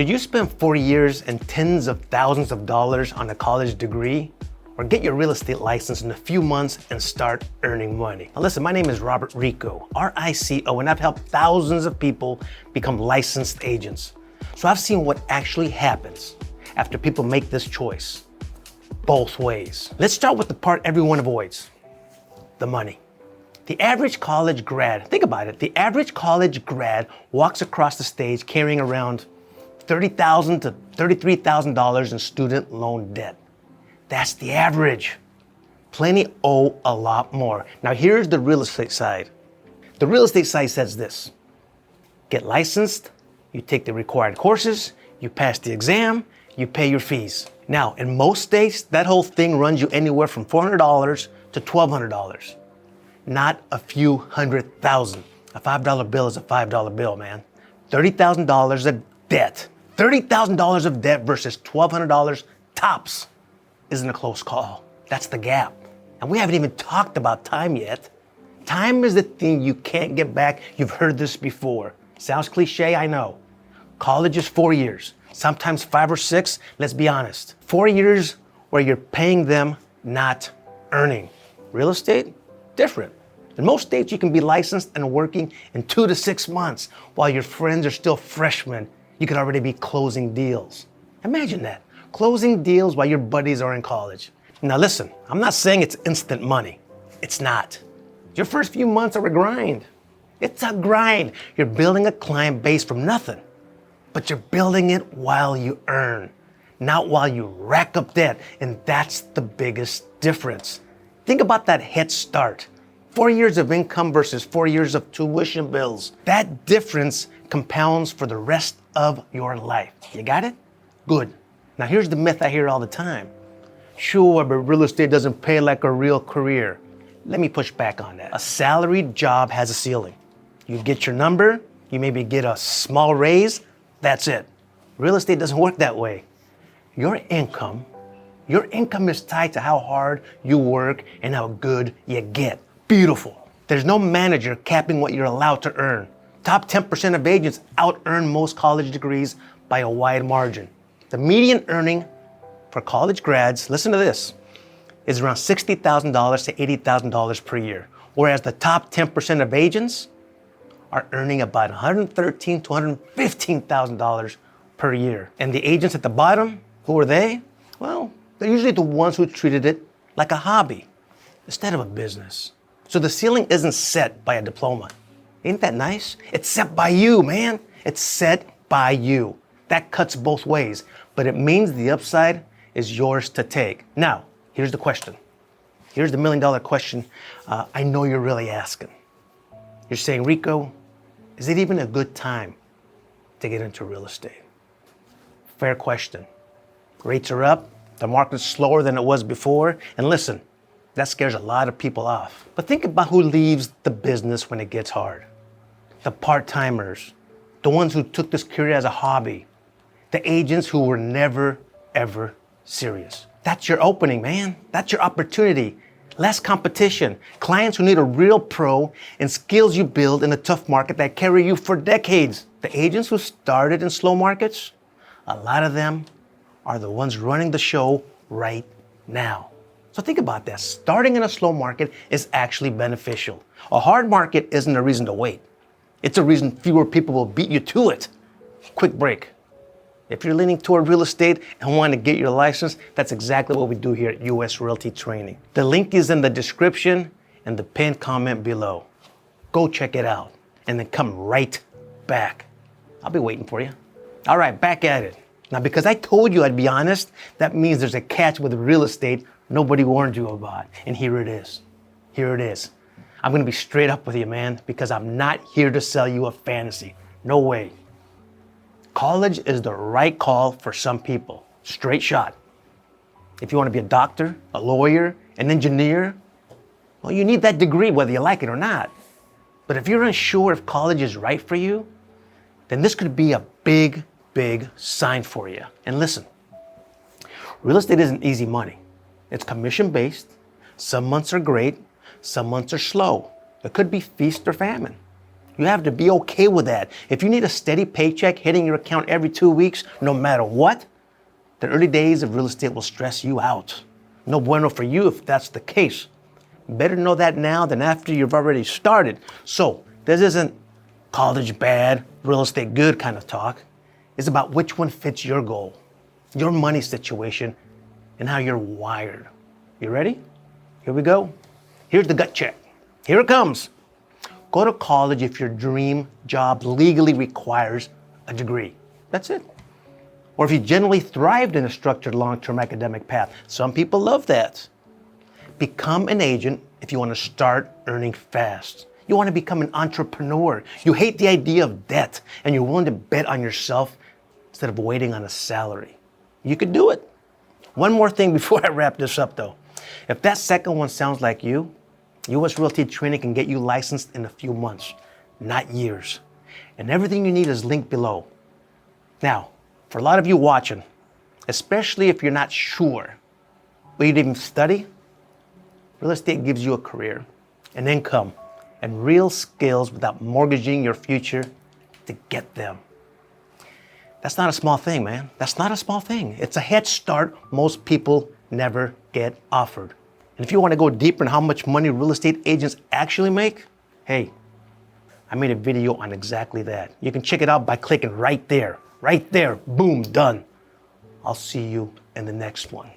Should you spend 4 years and tens of thousands of dollars on a college degree, or get your real estate license in a few months and start earning money? Now listen, my name is Robert Rico, R-I-C-O, and I've helped thousands of people become licensed agents. So I've seen what actually happens after people make this choice, both ways. Let's start with the part everyone avoids, the money. The average college grad, think about it, the average college grad walks across the stage carrying around $30,000 to $33,000 in student loan debt. That's the average. Plenty owe a lot more. Now here's the real estate side. The real estate side says this: get licensed, you take the required courses, you pass the exam, you pay your fees. Now, in most states, that whole thing runs you anywhere from $400 to $1,200. Not a few $100,000. A $5 bill is a $5 bill, man. $30,000 of debt. $30,000 of debt versus $1,200 tops isn't a close call. That's the gap. And we haven't even talked about time yet. Time is the thing you can't get back. You've heard this before. Sounds cliche, I know. College is 4 years, sometimes 5 or 6. Let's be honest. 4 years where you're paying them, not earning. Real estate, different. In most states, you can be licensed and working in 2 to 6 months. While your friends are still freshmen, you could already be closing deals. Imagine that, closing deals while your buddies are in college. Now listen, I'm not saying it's instant money. It's not. Your first few months are a grind. It's a grind. You're building a client base from nothing, but you're building it while you earn, not while you rack up debt. And that's the biggest difference. Think about that head start. 4 years of income versus 4 years of tuition bills. That difference compounds for the rest of your life. You got it? Good. Now here's the myth I hear all the time. Sure, but real estate doesn't pay like a real career. Let me push back on that. A salaried job has a ceiling. You get your number, you maybe get a small raise, that's it. Real estate doesn't work that way. Your income is tied to how hard you work and how good you get. Beautiful. There's no manager capping what you're allowed to earn. Top 10% of agents out-earn most college degrees by a wide margin. The median earning for college grads, listen to this, is around $60,000 to $80,000 per year, whereas the top 10% of agents are earning about $113,000 to $115,000 per year. And the agents at the bottom, who are they? Well, they're usually the ones who treated it like a hobby instead of a business. So the ceiling isn't set by a diploma. Ain't that nice? It's set by you, man. It's set by you. That cuts both ways, but it means the upside is yours to take. Now, here's the question. Here's the $1 million question I know you're really asking. You're saying, Rico, is it even a good time to get into real estate? Fair question. Rates are up. The market's slower than it was before. And listen, that scares a lot of people off. But think about who leaves the business when it gets hard. The part-timers, the ones who took this career as a hobby, the agents who were never, ever serious. That's your opening, man. That's your opportunity. Less competition, clients who need a real pro, and skills you build in a tough market that carry you for decades. The agents who started in slow markets, a lot of them are the ones running the show right now. So think about that. Starting in a slow market is actually beneficial. A hard market isn't a reason to wait. It's a reason fewer people will beat you to it. Quick break. If you're leaning toward real estate and want to get your license, that's exactly what we do here at US Realty Training. The link is in the description and the pinned comment below. Go check it out and then come right back. I'll be waiting for you. All right, back at it. Now, because I told you I'd be honest, that means there's a catch with real estate nobody warned you about. And here it is. Here it is. I'm going to be straight up with you, man, because I'm not here to sell you a fantasy. No way. College is the right call for some people. Straight shot. If you want to be a doctor, a lawyer, an engineer, well, you need that degree whether you like it or not. But if you're unsure if college is right for you, then this could be a big, big sign for you. And listen, real estate isn't easy money. It's commission-based. Some months are great. Some months are slow. It could be feast or famine. You have to be okay with that. If you need a steady paycheck hitting your account every 2 weeks, no matter what, the early days of real estate will stress you out. No bueno for you if that's the case. Better know that now than after you've already started. So this isn't college bad, real estate good kind of talk. It's about which one fits your goal, your money situation, and how you're wired. You ready? Here we go. Here's the gut check. Here it comes. Go to college if your dream job legally requires a degree. That's it. Or if you generally thrived in a structured long-term academic path. Some people love that. Become an agent if you want to start earning fast. You want to become an entrepreneur. You hate the idea of debt and you're willing to bet on yourself instead of waiting on a salary. You could do it. One more thing before I wrap this up though. If that second one sounds like you, U.S. Realty Training can get you licensed in a few months, not years. And everything you need is linked below. Now, for a lot of you watching, especially if you're not sure will you even study, real estate gives you a career, an income, and real skills without mortgaging your future to get them. That's not a small thing, man. That's not a small thing. It's a head start most people never get offered. And if you want to go deeper in how much money real estate agents actually make, hey, I made a video on exactly that. You can check it out by clicking right there. Right there. Boom, done. I'll see you in the next one.